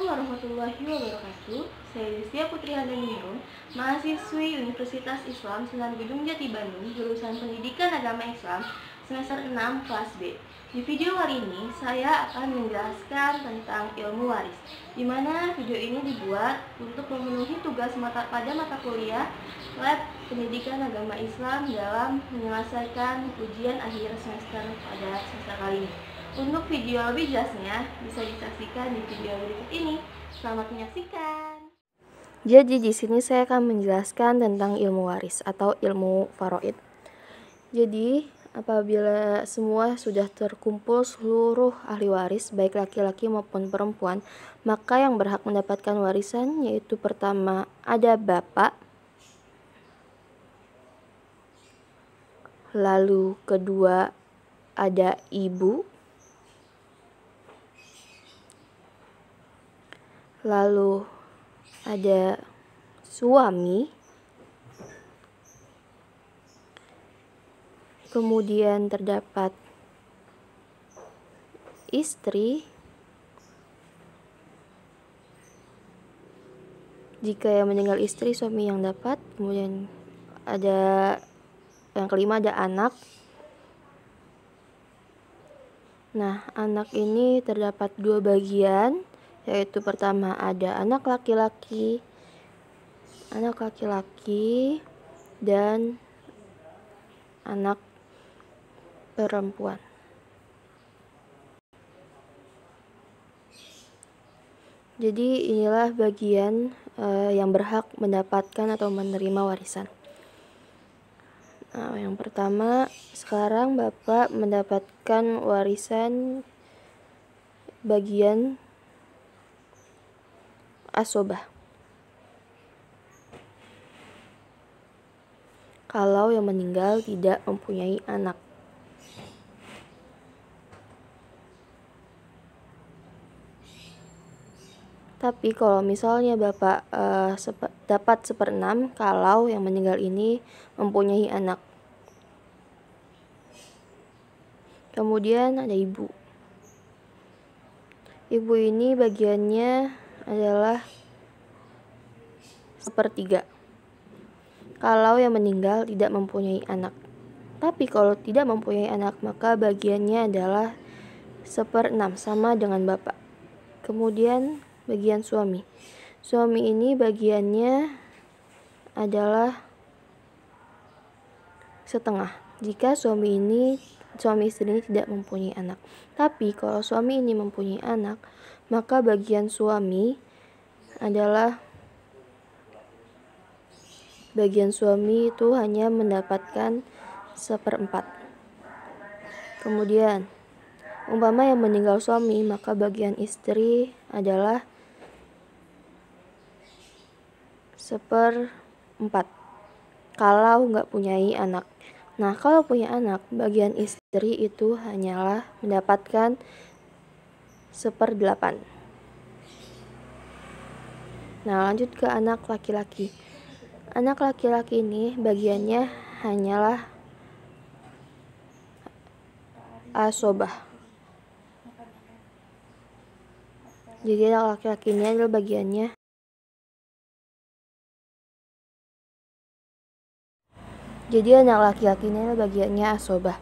warahmatullahi wabarakatuh. Saya Destia Putri Handayani, mahasiswi Universitas Islam Sunan Gunung Jati Bandung, jurusan Pendidikan Agama Islam, semester 6 kelas B. Di video hari ini, saya akan menjelaskan tentang ilmu waris, di mana video ini dibuat untuk memenuhi tugas pada mata kuliah Lab Pendidikan Agama Islam dalam menyelesaikan ujian akhir semester pada semester kali ini. Untuk video lebih jelasnya bisa disaksikan di video berikut ini. Selamat menyaksikan. Jadi di sini saya akan menjelaskan tentang ilmu waris atau ilmu faraid. Jadi apabila semua sudah terkumpul seluruh ahli waris baik laki-laki maupun perempuan, maka yang berhak mendapatkan warisan yaitu pertama ada bapak, lalu kedua ada ibu, lalu ada suami, kemudian terdapat istri, jika yang meninggal istri suami yang dapat, kemudian ada yang kelima ada anak. Nah, anak ini terdapat dua bagian, yaitu pertama ada anak laki-laki dan anak perempuan. Jadi inilah bagian yang berhak mendapatkan atau menerima warisan. Nah, yang pertama, sekarang Bapak mendapatkan warisan bagian asobah. Kalau yang meninggal tidak mempunyai anak. Tapi kalau misalnya Bapak dapat 1/6 kalau yang meninggal ini mempunyai anak. Kemudian ada ibu. Ibu ini bagiannya adalah 1/3 kalau yang meninggal tidak mempunyai anak. Tapi kalau tidak mempunyai anak, maka bagiannya adalah 1/6 sama dengan Bapak. Kemudian bagian suami. Suami ini bagiannya adalah setengah jika suami istri ini tidak mempunyai anak. Tapi kalau suami ini mempunyai anak, maka bagian suami itu hanya mendapatkan 1/4. Kemudian umpama yang meninggal suami, maka bagian istri adalah 1/4 kalau nggak punyai anak. Nah, kalau punya anak, bagian istri itu hanyalah mendapatkan 1/8. Nah, lanjut ke anak laki-laki. Anak laki-laki ini bagiannya hanyalah asobah. Jadi anak laki-laki ini adalah bagiannya asobah.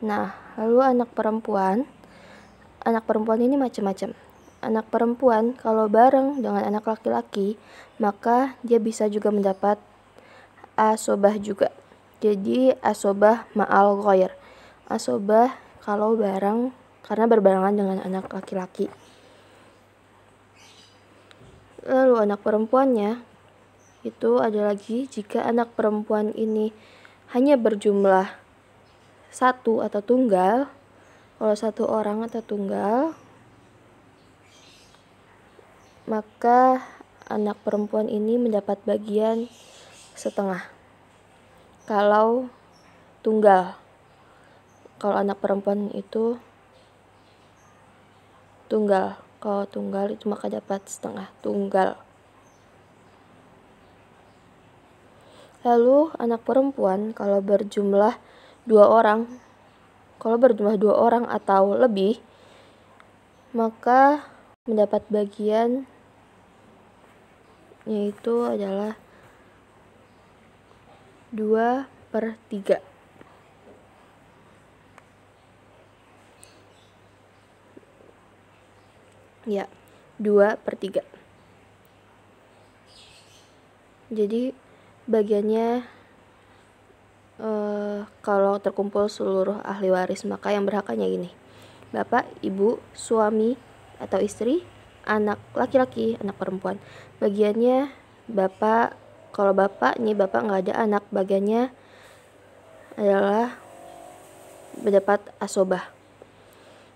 Nah, lalu anak perempuan ini macam-macam. Anak perempuan kalau bareng dengan anak laki-laki, maka dia bisa juga mendapat asobah juga. Jadi asobah ma'al ghair. Asobah kalau bareng karena berbarengan dengan anak laki-laki. Lalu anak perempuannya itu ada lagi jika anak perempuan ini hanya berjumlah satu atau tunggal. Kalau satu orang atau tunggal, maka anak perempuan ini mendapat bagian setengah. Kalau tunggal, kalau anak perempuan itu tunggal, kalau tunggal itu maka dapat setengah tunggal. Lalu anak perempuan kalau berjumlah 2 orang atau lebih, maka mendapat bagian yaitu adalah 2/3. Ya, 2/3. Jadi bagiannya kalau terkumpul seluruh ahli waris, maka yang berhak hanya gini: bapak, ibu, suami atau istri, anak laki-laki, anak perempuan. Bagiannya bapak, kalau bapak nggak ada anak, bagiannya adalah mendapat asobah.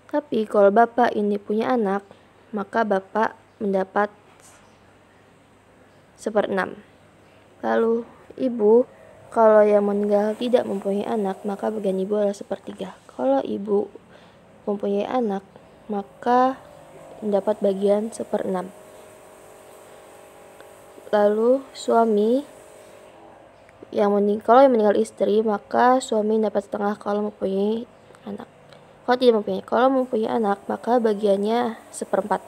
Tapi kalau bapak ini punya anak, maka bapak mendapat 1/6. Lalu ibu, kalau yang meninggal tidak mempunyai anak, maka bagian ibu adalah 1/3. Kalau ibu mempunyai anak, maka mendapat bagian 1/6. Lalu suami, kalau yang meninggal istri, maka suami dapat setengah kalau mempunyai anak. Kalau mempunyai anak, maka bagiannya 1/4.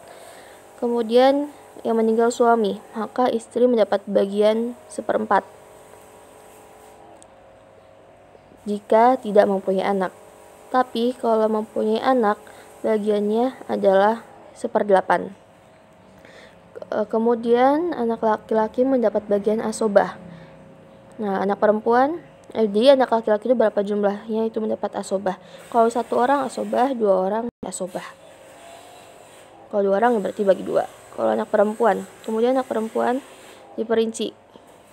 Kemudian yang meninggal suami, maka istri mendapat bagian 1/4 jika tidak mempunyai anak. Tapi kalau mempunyai anak, bagiannya adalah 1/8. Kemudian anak laki-laki mendapat bagian asobah. Nah, anak perempuan, jadi anak laki-laki itu berapa jumlahnya itu mendapat asobah. Kalau 1 orang asobah, 2 orang asobah. Kalau 2 orang berarti bagi 2. Kalau anak perempuan, kemudian anak perempuan diperinci.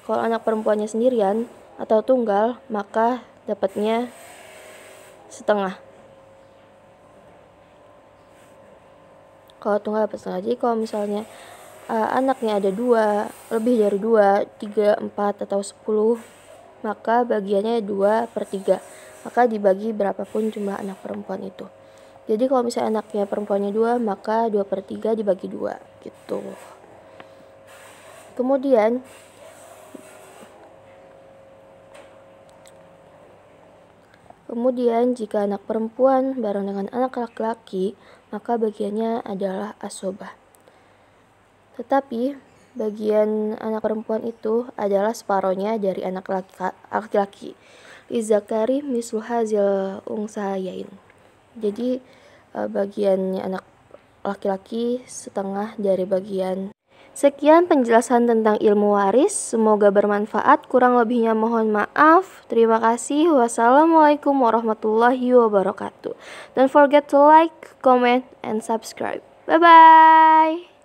Kalau anak perempuannya sendirian atau tunggal, maka dapatnya setengah. Kalau tunggal dapat setengah. Jadi kalau misalnya anaknya ada 2, lebih dari 2, 3, 4 atau 10, maka bagiannya 2/3. Maka dibagi berapapun jumlah anak perempuan itu. Jadi kalau misalnya anaknya perempuannya 2, maka 2/3 dibagi 2 gitu. Kemudian jika anak perempuan bareng dengan anak laki-laki, maka bagiannya adalah asobah. Tetapi bagian anak perempuan itu adalah separohnya dari anak laki-laki. Lizakari mislu hazil unsayain. Jadi bagiannya anak laki-laki setengah dari bagian. Sekian penjelasan tentang ilmu waris, semoga bermanfaat. Kurang lebihnya mohon maaf. Terima kasih. Wassalamualaikum warahmatullahi wabarakatuh. Don't forget to like, comment, and subscribe. Bye-bye.